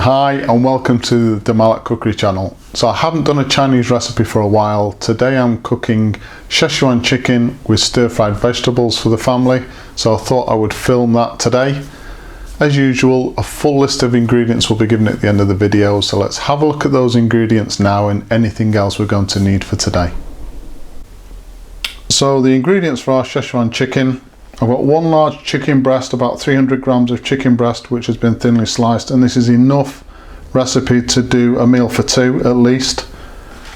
Hi and welcome to the Malat cookery channel. So I haven't done a Chinese recipe for a while. Today I'm cooking Szechuan chicken with stir-fried vegetables for the family, so I thought I would film that today. As usual, a full list of ingredients will be given at the end of the video, so let's have a look at those ingredients now and anything else we're going to need for today. So the ingredients for our Szechuan chicken: I've got one large chicken breast, about 300 grams of chicken breast which has been thinly sliced, and this is enough recipe to do a meal for two at least.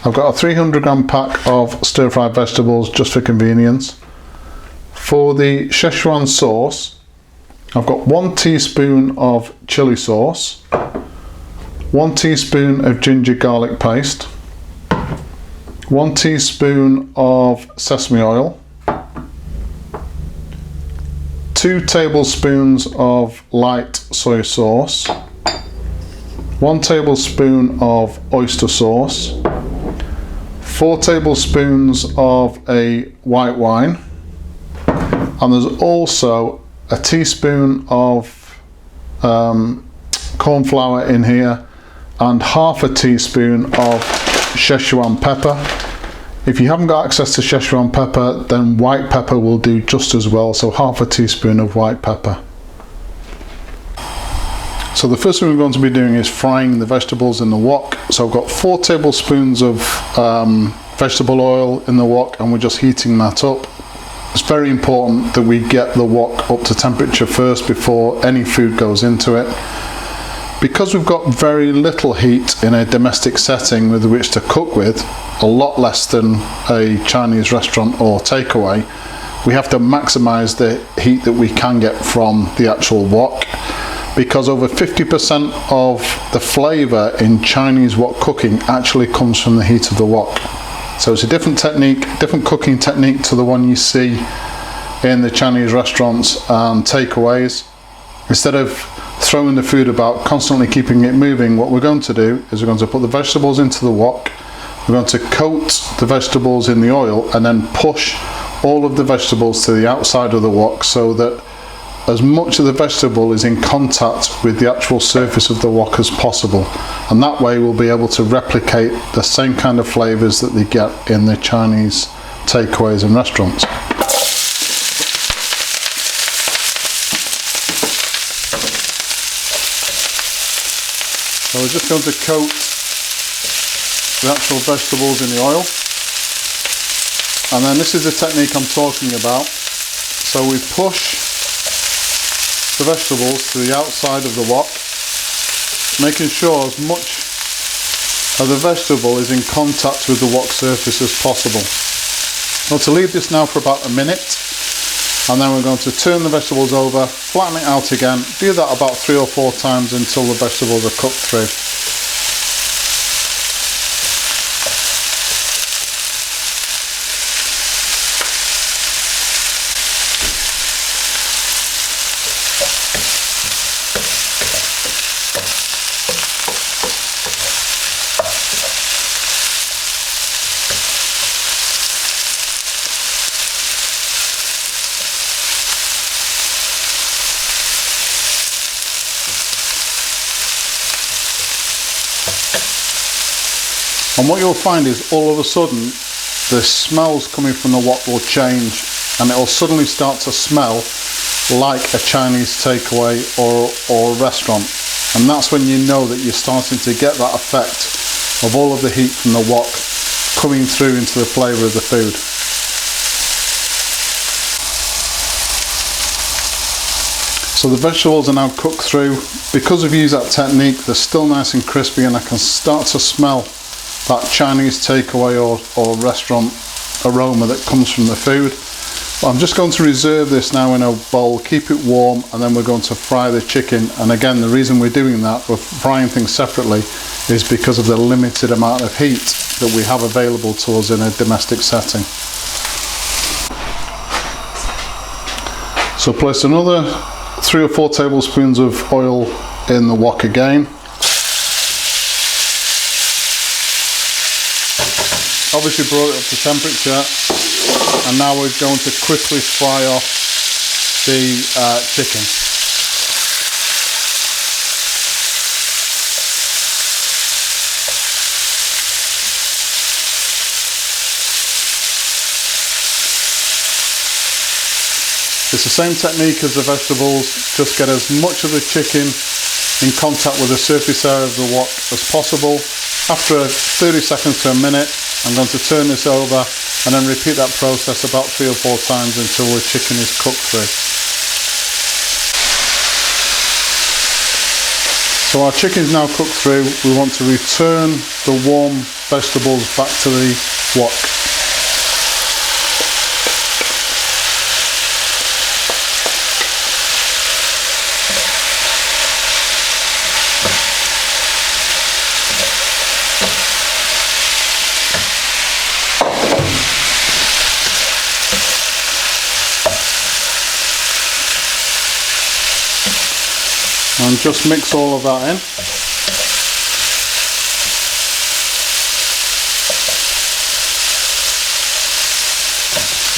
I've got a 300 gram pack of stir-fried vegetables just for convenience. For the Szechuan sauce, I've got 1 teaspoon of chili sauce, 1 teaspoon of ginger garlic paste, 1 teaspoon of sesame oil, 2 tablespoons of light soy sauce, 1 tablespoon of oyster sauce, 4 tablespoons of a white wine, and there's also a teaspoon of corn flour in here and half a teaspoon of Szechuan pepper. If you haven't got access to Szechuan pepper, then white pepper will do just as well, so half a teaspoon of white pepper. So the first thing we're going to be doing is frying the vegetables in the wok. So I've got 4 tablespoons of vegetable oil in the wok, and we're just heating that up. It's very important that we get the wok up to temperature first before any food goes into it. Because we've got very little heat in a domestic setting with which to cook with, a lot less than a Chinese restaurant or takeaway, we have to maximize the heat that we can get from the actual wok, because over 50% of the flavor in Chinese wok cooking actually comes from the heat of the wok. So it's a different technique, different cooking technique to the one you see in the Chinese restaurants and takeaways. Instead of throwing the food about, constantly keeping it moving, what we're going to do is we're going to put the vegetables into the wok, we're going to coat the vegetables in the oil and then push all of the vegetables to the outside of the wok so that as much of the vegetable is in contact with the actual surface of the wok as possible, and that way we'll be able to replicate the same kind of flavors that they get in the Chinese takeaways and restaurants. So we're just going to coat the actual vegetables in the oil, and then this is the technique I'm talking about. So we push the vegetables to the outside of the wok, making sure as much of the vegetable is in contact with the wok surface as possible. We're going to leave this now for about a minute, and then we're going to turn the vegetables over, flatten it out again, do that about 3 or 4 times until the vegetables are cooked through. And what you'll find is all of a sudden the smells coming from the wok will change, and it will suddenly start to smell like a Chinese takeaway or restaurant. And that's when you know that you're starting to get that effect of all of the heat from the wok coming through into the flavour of the food. So the vegetables are now cooked through. Because we've used that technique, they're still nice and crispy, and I can start to smell that Chinese takeaway or restaurant aroma that comes from the food. But I'm just going to reserve this now in a bowl, keep it warm, and then we're going to fry the chicken. And again, the reason we're doing that, we're frying things separately, is because of the limited amount of heat that we have available to us in a domestic setting. So place another 3 or 4 tablespoons of oil in the wok again. Obviously brought it up to temperature, and now we're going to quickly fry off the chicken. It's the same technique as the vegetables, just get as much of the chicken in contact with the surface area of the wok as possible. After 30 seconds to a minute, I'm going to turn this over and then repeat that process about 3 or 4 times until the chicken is cooked through. So our chicken is now cooked through. We want to return the warm vegetables back to the wok. And just mix all of that in.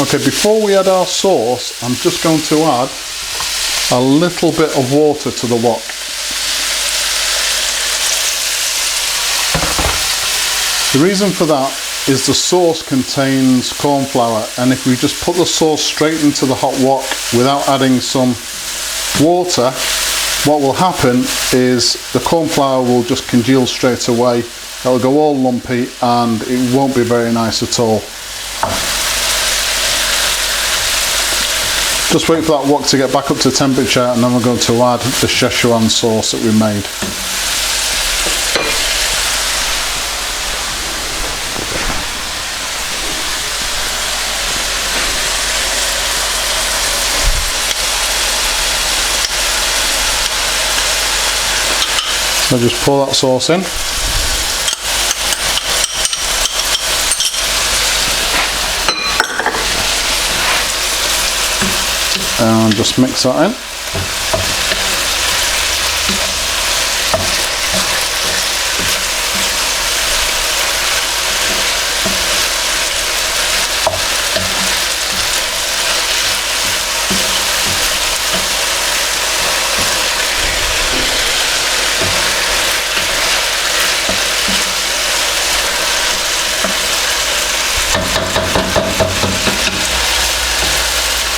Okay, before we add our sauce, I'm just going to add a little bit of water to the wok. The reason for that is the sauce contains corn flour, and if we just put the sauce straight into the hot wok without adding some water, what will happen is the corn flour will just congeal straight away. It'll go all lumpy and it won't be very nice at all. Just wait for that wok to get back up to temperature, and then we're going to add the Szechuan sauce that we made. So just pour that sauce in. And just mix that in.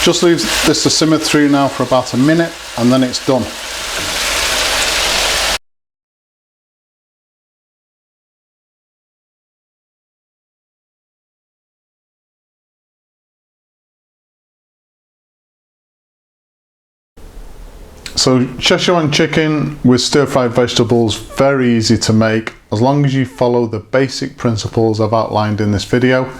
Just leave this to simmer through now for about a minute, and then it's done. So Szechuan chicken with stir-fried vegetables, very easy to make as long as you follow the basic principles I've outlined in this video.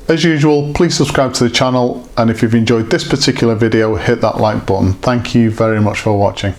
As usual, please subscribe to the channel, and if you've enjoyed this particular video, hit that like button. Thank you very much for watching.